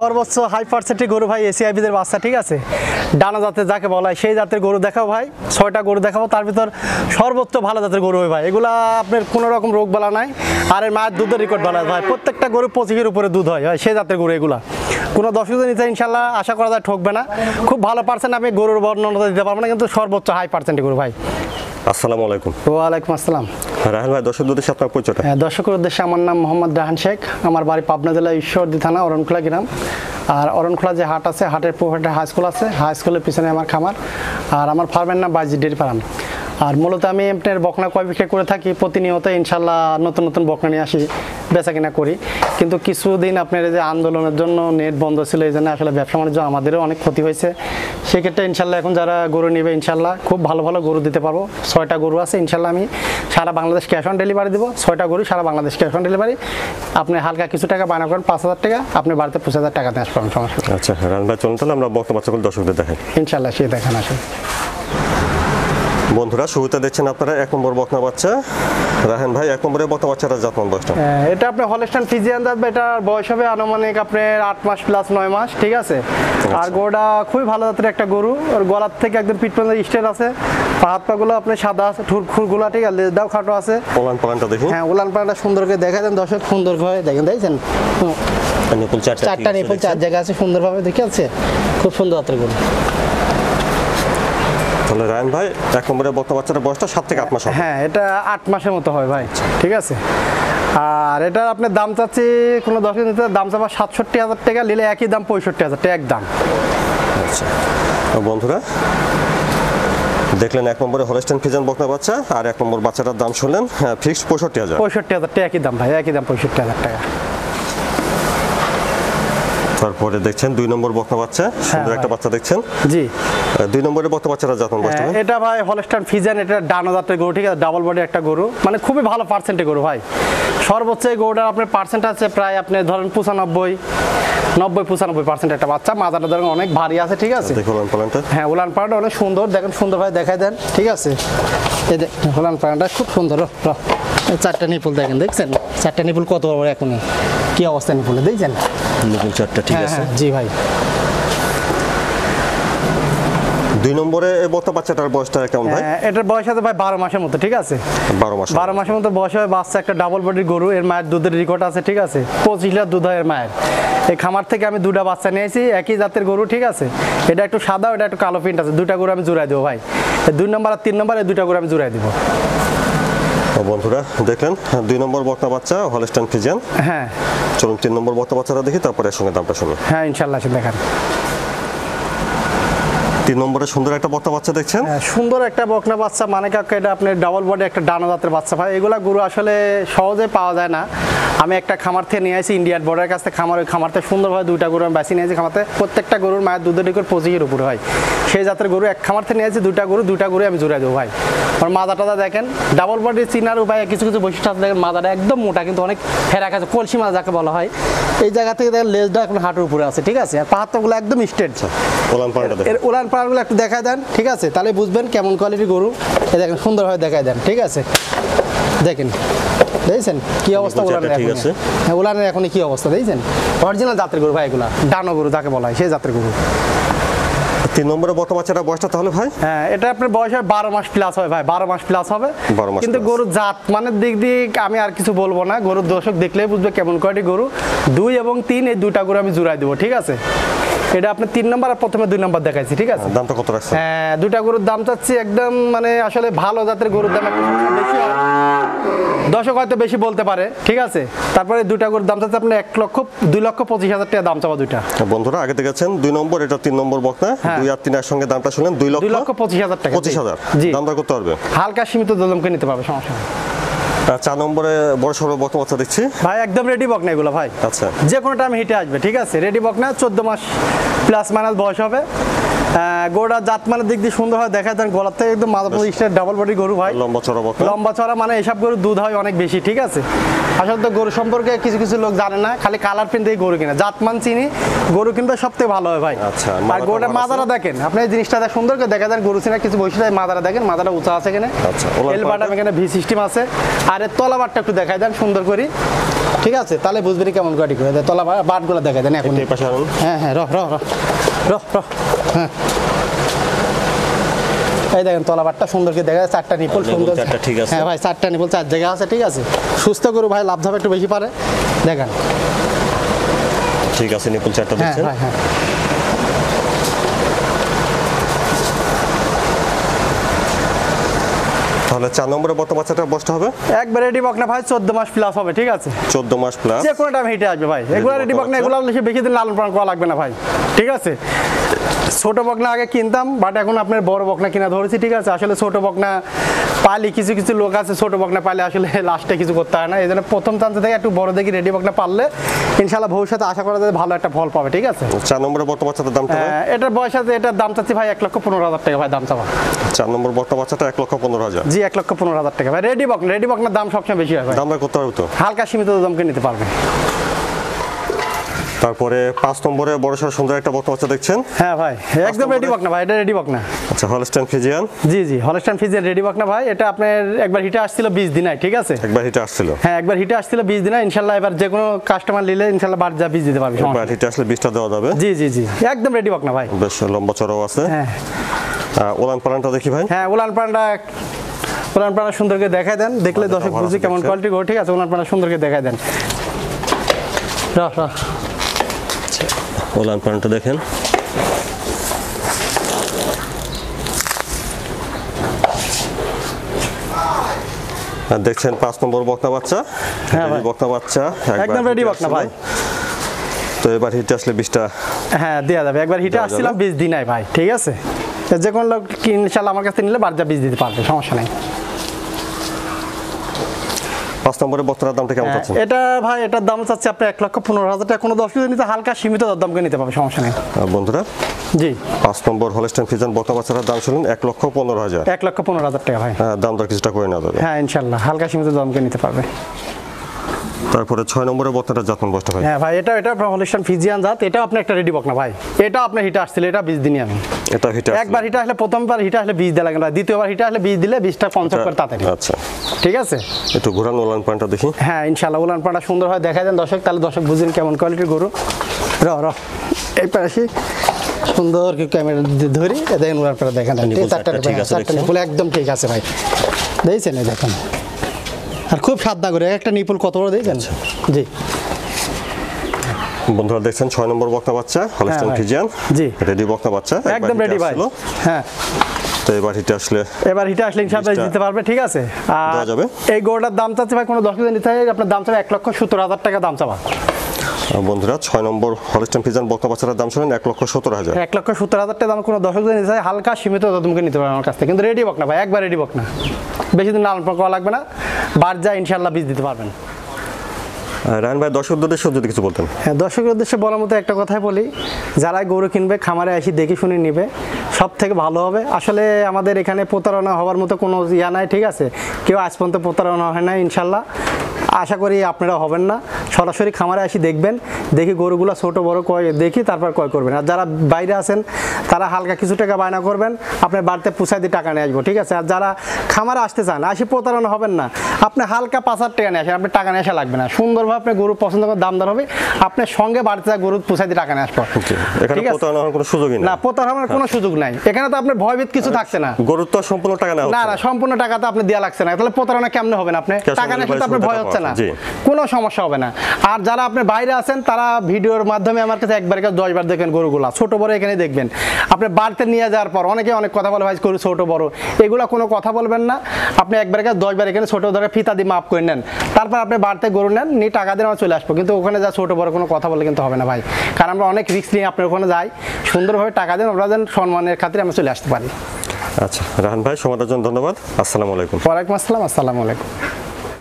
সর্বোচ্চ হাই পার্সেন্টের গরু ভাই এসিআইবিদের বাচ্চা, ঠিক আছে, ডানা জাতের যাকে বলা হয় সেই জাতের গরু দেখাও ভাই। 6টা গরু দেখাবো, তার ভিতর সর্বোচ্চ ভালো জাতের গরু হয় ভাই। এগুলা আপনার কোনো রকম রোগ বালা নাই, আর এর মায়ের দুধের রেকর্ড বলা ভাই। প্রত্যেকটা গরু 25-এর উপরে দুধ হয় সেই জাতের গরু এগুলা। কোনো দর্শক নিতে ইনশাল্লাহ আশা করা যায় ঠকবে না। খুব ভালো পার্সেন্ট আমি গরুর বর্ণনা দিতে পারবো না, কিন্তু সর্বোচ্চ হাই পার্সেন্টের গরু ভাই। আসসালামু আলাইকুম। ওয়ালাইকুম আসসালাম। রাহান ভাই, দর্শকদের উদ্দেশ্যে আপনার পরিচয়টা। দর্শকের উদ্দেশ্যে আমার নাম মোহাম্মদ রাহান শেখ। আমার বাড়ি পাবনা জেলা ঈশ্বরদী থানা অরণখোলা গ্রাম। আর অরণখোলা যে হাট আছে, হাটের পুকুরটা হাই স্কুল আছে, হাই স্কুলের পিছনে আমার খামার। আর আমার ফার্মের নাম বাইজি ডেয়ারি ফার্ম। আর মূলত আমি আপনার বকনা ক্রয় বিক্রয় করে থাকি প্রতিনিয়ত। ইনশাল্লাহ নতুন নতুন বকনা নিয়ে আসি, বেচা কিনা করি। কিন্তু কিছুদিন আপনার এই যে আন্দোলনের জন্য নেট বন্ধ ছিল, এই জন্য আসলে ব্যবসা বাণিজ্য আমাদেরও অনেক ক্ষতি হয়েছে। সেক্ষেত্রে ইনশাল্লাহ এখন যারা গরু নেবে ইনশাল্লাহ খুব ভালো ভালো গরু দিতে পারবো। 6টা গরু আছে ইনশাল্লাহ, আমি সারা বাংলাদেশ ক্যাশ অন ডেলিভারি দেবো। 6টা গরু সারা বাংলাদেশ ক্যাশ অন ডেলিভারি। আপনি হালকা কিছু টাকা বায়না করেন, 5,000 টাকা, আপনি বাড়িতে 25,000 টাকা নিয়ে আসবেন, সমস্যা। আচ্ছা রাহান ভাই, চলুন তাহলে আমরা বকনা বাচ্চাগুলো দর্শকদের দেখাই ইনশাল্লাহ। সেই দেখেন আসেন বন্ধুরা, শুরুতে দেখছেন আপনারা 1 নম্বর বকনা বাচ্চা। রাহান ভাই, 1 নম্বরের বকনা বাচ্চাটা জাতমান বয়সটা? এটা আপনার হলস্টাইন ফ্রিজিয়ান জাত। এটার বয়স হবে আনুমানিক আপনার 8 মাস প্লাস 9 মাস, ঠিক আছে। আর গরুটা খুবই ভালো জাতের একটা গরু। ওর গলার থেকে একদম পিঠ পর্যন্ত স্টেট আছে। হাত পাগুলো আপনার সাদা আছে, খুরগুলা, ঠিক আছে, লেজটাও খাটো আছে। ওলান পালানটা দেখুন। হ্যাঁ, ওলান পালানটা সুন্দর করে দেখা দেন দর্শক, সুন্দর করে দেখেন, দেখছেন নিপুল 4টা নিপুল 4 জায়গা আছে, সুন্দরভাবে দেখে আছে। খুব সুন্দর জাতের গরু। তাহলে রাহান ভাই, 1 নম্বরের বকনা বাচ্চাটার বয়সটা 7 থেকে 8 মাস হবে। হ্যাঁ, এটা 8 মাসের মতো হয় ভাই, ঠিক আছে। আর এটা আপনার দাম চাচ্ছি, কোনো দর্শক নিতে দাম চাপা 67,000 টাকা, নিলে একই দাম 65,000 টাকা একদম। আচ্ছা বন্ধুরা, দেখলেন 1 নম্বরে হলস্টাইন ফ্রিজিয়ান বকনা বাচ্চা, আর 1 নম্বর বাচ্চাটার দাম শুনলেন ফিক্সড 65,000। 65,000 টাকা একই দাম ভাই, একই দাম 65,000 টাকা। তারপরে দেখছেন 2 নম্বর বকনা বাচ্চা, সুন্দর একটা বাচ্চা দেখছেন। জি, 2 নম্বরের বকনা বাচ্চাটা জাতমান বয়সটা? এটা ভাই হলস্টাইন ফ্রিজিয়ান, এটা ডানা জাতের গরু, ঠিক আছে, ডাবল বডি একটা গরু, মানে খুবই ভালো পার্সেন্টের গরু ভাই। সর্বোচ্চ এই গরুটার আপনার পার্সেন্ট আছে প্রায় আপনি ধরেন 95% একটা বাচ্চা। মাথাটা ধরেন অনেক ভারী আছে, ঠিক আছে। দেখুন ওলান পালানটা। হ্যাঁ, ওলান পালানটা অনেক সুন্দর, দেখেন সুন্দরভাবে দেখাই দেন, ঠিক আছে। এই দেখেন ওলান পালানটা খুব সুন্দর। 4টা নিপুল দেখেন, দেখছেন 4টা নিপুল কত বড়, এখনই কি অবস্থা নিপুলে, দেখছেন নিপুল 4টা, ঠিক আছে। জি ভাই। 2 নম্বরে এই বকনা বাচ্চাটার বয়সটা কেমন ভাই? এটার বয়স আছে ভাই 12 মাসের মতো, ঠিক আছে। 12 মাসের মতো বয়স হয় বাচ্চা, একটা ডাবল বডির গরু। এর মায়ের দুধের রেকর্ড আছে, ঠিক আছে, 25 লিটার দুধ হয় এর মায়ের। এই খামার থেকে আমি 2টা বাচ্চা নিয়েছি, একই জাতের গরু, ঠিক আছে। এটা একটু সাদা, এটা একটু কালো প্রিন্ট আছে। 2টা গরু আমি জোড়াই দেবো ভাই। 2 নম্বর আর 3 নম্বর, এই 2টা গরু আমি জোড়াই দেবো। বন্ধুরা দেখলেন 2 নম্বর বকনা বাচ্চা হলস্টাইন ফ্রিজিয়ান। হ্যাঁ, চলুন 3 নম্বর বকনা বাচ্চাটা দেখি, তারপরে এর সঙ্গে দামটা শুনুন। হ্যাঁ ইনশাল্লাহ দেখেন। 3 নম্বরে সুন্দর একটা বকনা বাচ্চা দেখছেন। সুন্দর একটা বকনা বাচ্চা, মানে কাকা এটা আপনার ডাবল বডি একটা ডানা জাতের বাচ্চা ভাই। এগুলা গরু আসলে সহজে পাওয়া যায় না। আমি একটা খামার থেকে নিয়ে আসি, ইন্ডিয়ান বর্ডারের কাছ থেকে খামার। ওই খামার থেকে সুন্দরভাবে 2টা গরু আমি বেশি নিয়েছি খামারতে। প্রত্যেকটা গরুর মায়ের দুধের রেকর্ড 25-এর উপরে হয়। সেই জাতের গরু এক খামার থেকে নিয়েছি, 2টা গরু আমি জোড়াই দেবো ভাই। আমার মাদাটা দেখেন, ডাবল বডি চিনার উপায় কিছু কিছু বৈশিষ্ট্য আছে। দেখেন মাদাটা একদম মোটা, কিন্তু অনেক ফেরাক আছে, কলসি মাছ যাকে বলা হয়। এই জায়গা থেকে দেখেন লেজটা এখন হাঁটুর উপরে আছে, ঠিক আছে। আর পাহাড়গুলো একদম স্ট্রেট। এর উলান পালানগুলো একটু দেখায় দেন, ঠিক আছে, তাহলে বুঝবেন কেমন কোয়ালিটির গরু। এই দেখেন সুন্দরভাবে দেখায় দেন, ঠিক আছে। দেখেন, দেখছেন কি অবস্থা উলানের, ঠিক আছে। হ্যাঁ, উলানের এখন কি অবস্থা, দেখছেন। অরিজিনাল জাতের গরু ভাই এগুলা, ডানো গরু যাকে বলা হয় সেই জাতের গরু। 3 নম্বরে বকনা বাচ্চাটার বয়সটা তাহলে ভাই? হ্যাঁ, এটা আপনার বয়স হয় 12 মাস প্লাস হয় ভাই, 12 মাস প্লাস হবে। কিন্তু গরুর জাত মানের দিক আমি আর কিছু বলবো না। গরুর দর্শক দেখলেই বুঝবে কেমন কোয়ালিটি গরু। 2 এবং 3 এই 2টা গরু আমি জোড়াই দেবো, ঠিক আছে। এটা আপনি 3 নম্বর আর প্রথমে 2 নম্বর দেখাইছি, ঠিক আছে। দামটা কত রাখছেন? হ্যাঁ, 2টা গরুর দাম চাচ্ছি একদম, মানে আসলে ভালো জাতের গরুর দাম একটু বেশি হয়। দর্শক হয়তো বেশি বলতে পারে, ঠিক আছে। তারপরে 2টা গরুর দাম চাচ্ছে আপনি 2,25,000 টাকা দাম চাওয়া 2টা। বন্ধুরা আগে দেখেছেন 2 নম্বর, এটা 3 নম্বর বকনা। 2 আর 3 এর সঙ্গে দামটা শুনলেন 2,25,000 টাকা। 25,000 দাম দর করতে পারবে, হালকা সীমিত দরদামকে নিতে পারবে, সমস্যা নেই। 4 নম্বরে বড় সড়ো বকনা বাচ্চা দেখছি ভাই, একদম রেডি বকনা এগুলো ভাই। আচ্ছা, যে কোনো টাইম হিটে আসবে, ঠিক আছে। রেডি বকনা, 14 মাস প্লাস মাইনাস বয়স হবে। গরুটা জাত মানের দিক দিয়ে সুন্দর হয়, দেখা দেন গলার থেকে একদম মাদারপুর স্টেট ডাবল বডি গরু ভাই। লম্বা চড়া মানে এসব গরু দুধ হয় অনেক বেশি, ঠিক আছে। আসলে তো গরু সম্পর্কে কিছু কিছু লোক জানে না, খালি কালার প্রিন্ট দিয়ে গরু কিনে। জাত মান চিনি, গরু কিন্তু সবথেকে ভালো হয় ভাই। আচ্ছা, আর গরুটা মাদারা দেখেন, আপনি এই জিনিসটা সুন্দর করে দেখা দেন। গরু চিনা কিছু বৈশিষ্ট্য, মাদারা দেখেন, মাদারা উঁচা আছে এখানে। আচ্ছা, এল বাটাম এখানে ভি সিস্টেম আছে। আর এর তলাবারটা একটু দেখাই দেন সুন্দর করে। ঠিক আছে, তাহলে বুঝবেন কেমন কোয়ালিটি করে দেয়। তলা বাটগুলো দেখা দেন এখন। এই পাশে আনুন। হ্যাঁ হ্যাঁ, রহ রহ রহ রহ রহ, হ্যাঁ এই দেখেন তলা বাটটা সুন্দর করে দেখা যায়, 4টা নিপল সুন্দর। 4টা ঠিক আছে। হ্যাঁ ভাই 4টা নিপল 4 জায়গা আছে, ঠিক আছে। সুস্থ গরু ভাই লাভ ধাপ একটু বেশি পারে, দেখেন। ঠিক আছে, নিপুল 4টা হ্যাঁ দিচ্ছেন। হ্যাঁ হ্যাঁ, তাহলে 4 নম্বরে বর্তমান বাচ্চাটা বসতে হবে একবার রেডি বকনা ভাই 14 মাস প্লাস হবে, ঠিক আছে। 14 মাস প্লাস। যে কোনো টাইম হিটে আসবে ভাই, এগুলো রেডি বকনা, এগুলো বেশি দিন লালন পালন করা লাগবে না ভাই, ঠিক আছে। ছোট বকনা আগে কিনতাম, বাট এখন আপনার বড় বকনা কিনা ধরেছি, ঠিক আছে। আসলে ছোট বকনা পালি কিছু কিছু লোক আছে, ছোট বকনা পালে আসলে লাস্টে কিছু করতে হয় না, এই জন্য প্রথম চান্স থেকে একটু বড় দেখি রেডি বকনা পারলে ইনশাল্লাহ ভবিষ্যতে আশা করা যায় ভালো একটা ফল পাবে, ঠিক আছে। 4 নম্বরে বর্তমান বাচ্চাটার দামটা হবে? এটার বয়স আছে, এটার দাম চাচ্ছি ভাই 1,15,000 টাকা ভাই দাম চাওয়া। 4 নম্বর বর্তমান বাচ্চাটা 1,15,000। জি 1,15,000 টাকা ভাই। রেডি বকনার দাম সবসময় বেশি হয় ভাই, দাম করতে পারবে তো? হালকা সীমিত দামকে নিতে পারবে। তারপরে 5 নম্বরে বড়সড় সুন্দর একটা বর্তমান বাচ্চা দেখছেন। হ্যাঁ ভাই একদম রেডি বকনা ভাই, এটা রেডি বকনা। আচ্ছা, হলস্টাইন ফ্রিজিয়ান। জি জি, হলস্টাইন ফ্রিজিয়ান রেডি বকনা ভাই। এটা আপনার একবার হিটে আসছিল 20 দিনায়, ঠিক আছে। একবার হিটে আসছিল? হ্যাঁ একবার হিটে আসছিল 20 দিনায়, ইনশাল্লাহ এবার যে কোনো কাস্টমার নিলে ইনশাল্লাহ বার যা বীজ দিতে পারবে। একবার হিটে আসলে 20টা দেওয়া যাবে। জি জি জি, একদম রেডি বকনা ভাই। বেশ লম্বা চড়াও আছে। হ্যাঁ ওলান পালানটা দেখি ভাই। হ্যাঁ, উলান পান্ডা সুন্দর করে দেখায় দেন, দেখলে দর্শক বুঝি কেমন কোয়ালিটি গো, ঠিক আছে। উলান পান্ডা সুন্দর করে দেখায় দেন। রাহ রাহ, ওলান পালানটা দেখেন। আর দেখছেন 5 নম্বর বকনা বাচ্চা। হ্যাঁ ভাই। বকনা বাচ্চা একদম রেডি বকনা ভাই। তো এবার হিটে আসলে 20টা। হ্যাঁ দেওয়া যাবে, একবার হিটে দেওয়া আসছিলাম যাবে। 20 দিনায় ভাই, ঠিক আছে। যে কোনো লোক ইনশাল্লাহ আমার কাছে নিলে বার যা বীজ দিতে পারবে, সমস্যা নেই। 5 নম্বরের বকনার দামটা কেমন চাচ্ছেন? এটা ভাই এটার দাম চাচ্ছে আপনি 1,15,000 টাকা, কোনো 10 কেজি নিতে হালকা সীমিত দাম করে নিতে পারবে, সমস্যা নেই। বন্ধুরা জি 5 নম্বর হলস্টাইন ফ্রিজিয়ান বকনা বাচ্চাটার দাম শুনুন 1,15,000। 1,15,000 টাকা ভাই। দাম দর কিছুটা করে নেওয়া যাবে। হ্যাঁ ইনশাল্লাহ হালকা সীমিত দাম করে নিতে পারবে। তারপরে 6 নম্বরের বকনাটা যত্ন বসতে ভাই। হ্যাঁ ভাই, এটা হলস্টাইন ফ্রিজিয়ান জাত, এটা আপনি একটা রেডি বকনা ভাই। এটা আপনার হিটে আসছিল, এটা 20 দিনই আমি। এটা হিটে একবার হিটে আসলে, প্রথমবার হিটে আসলে বীজ দেওয়া লাগে না, দ্বিতীয়বার হিটে আসলে বীজ দিলে বীজটা পঞ্চাশ করে তাড়াতাড়ি। আচ্ছা ঠিক আছে। একটু ঘোরান ওলান পানটা দেখি। হ্যাঁ ইনশাল্লাহ উলান পাড়া সুন্দর হয়, দেখা দেন দর্শক, তাহলে দর্শক বুঝেন কেমন কোয়ালিটির গরু। এই পাশে সুন্দর ক্যামেরা ধরি, দেখেন উলান পাড়া দেখেন। ঠিক আছে, নিপুল একদম ঠিক আছে ভাই, দেখছেন এই দেখেন। আর খুব সাদা করে একটা নিপুল কত বড় দেখছেন। জি বন্ধুরা দেখছেন 6 নম্বর বকনা বাচ্চা হলস্টাইন ভাই। ফ্রিজিয়ান। জি রেডি বকনা বাচ্চা একদম রেডি ভাই। হ্যাঁ তো এবার হিটে আসলে ইনশাআল্লাহ দিতে পারবে, ঠিক আছে। আর দেওয়া যাবে। এই গরুটার দাম চাচ্ছে ভাই, কোনো 10 কেজি নিতে হয় আপনার দাম চাবে 1,70,000 টাকা দাম চাওয়া। বন্ধুরা 6 নম্বর হলস্টাইন ফ্রিজিয়ান বকনা বাচ্চাটার দাম শুনেন 1,70,000। 1,70,000 টাকা দাম, কোনো 10 কেজি নিতে হয় হালকা সীমিত দামকে নিতে পারবে আমার কাছ থেকে, কিন্তু রেডি বকনা ভাই, একবার রেডি বকনা, বেশি দিন লালন পালন করা লাগবে না, বার যা ইনশাআল্লাহ বীজ দিতে পারবেন। রায়ন ভাই দর্শকদের উদ্দেশ্যে যদি কিছু বলতেন। হ্যাঁ দর্শকের উদ্দেশ্যে বলার মতো একটা কথাই বলি, যারা গরু কিনবে খামারে এসে দেখে শুনে নিবে, সব থেকে ভালো হবে। আসলে আমাদের এখানে প্রতারণা হওয়ার মতো কোনো ইয়া নাই, ঠিক আছে। কেউ আজ পর্যন্ত প্রতারণা হয় না, ইনশাল্লাহ আশা করি আপনারা হবেন না। সরাসরি খামারে এসে দেখবেন, দেখি গরুগুলো ছোট বড় কয় দেখি তারপর ক্রয় করবেন। আর যারা বাইরে আছেন তারা হালকা কিছু টাকা বায়না করবেন, আপনার বাড়িতে পুষাই দিয়ে টাকা নিয়ে আসবো, ঠিক আছে। আর যারা খামারে আসতে চান, আসি প্রতারণা হবেন না, আপনি হালকা 5,000 টাকা নিয়ে আসেন, আপনি টাকা নিয়ে আসা লাগবে না। সুন্দরভাবে আপনি গরু পছন্দ করে দামদার হবে, আপনার সঙ্গে বাড়িতে যা গরু পুষাই দিয়ে টাকা নিয়ে আসবো, এখানে প্রতারণা হওয়ার কোনো সুযোগই নেই। না, প্রতারণার কোনো সুযোগ নাই এখানে, তো আপনার ভয়ভীত কিছু থাকছে না। গরুর তো সম্পূর্ণ টাকা নেওয়া না, সম্পূর্ণ টাকা তো আপনি দেওয়া লাগছে না, তাহলে প্রতারণা কেমনে হবে না? আপনি টাকা নিয়ে আসলে আপনার ভয় হচ্ছে না, কোনো সমস্যা হবে না। আর যারা আপনি বাইরে আছেন তারা ভিডিওর মাধ্যমে আমার কাছে একবার 10 বার দেখেন গরুগুলা ছোট বড়, এখানে দেখবেন। আপনি বাড়িতে নিয়ে যাওয়ার পর অনেকে অনেক কথা বলে, ভাই গরু ছোট বড়, এগুলা কোনো কথা বলবেন না। আপনি একবার 10 বার এখানে ছোট ধরে ফিতা দিয়ে মাপ করে নেন, তারপর আপনি বাড়িতে গরু নেন, নিয়ে টাকা দিয়ে আমরা চলে আসবো। কিন্তু ওখানে যা ছোট বড় কোনো কথা বলে কিন্তু হবে না ভাই, কারণ আমরা অনেক রিস্ক নিয়ে আপনার ওখানে যাই, সুন্দরভাবে টাকা দিন, আমরা যেন সম্মানের খাতিরে আমরা চলে আসতে পারি। আচ্ছা রাহান ভাই, সময়ের জন্য ধন্যবাদ। আসসালামু আলাইকুম। ওয়ালাইকুম আসসালাম। আসসালামু আলাইকুম।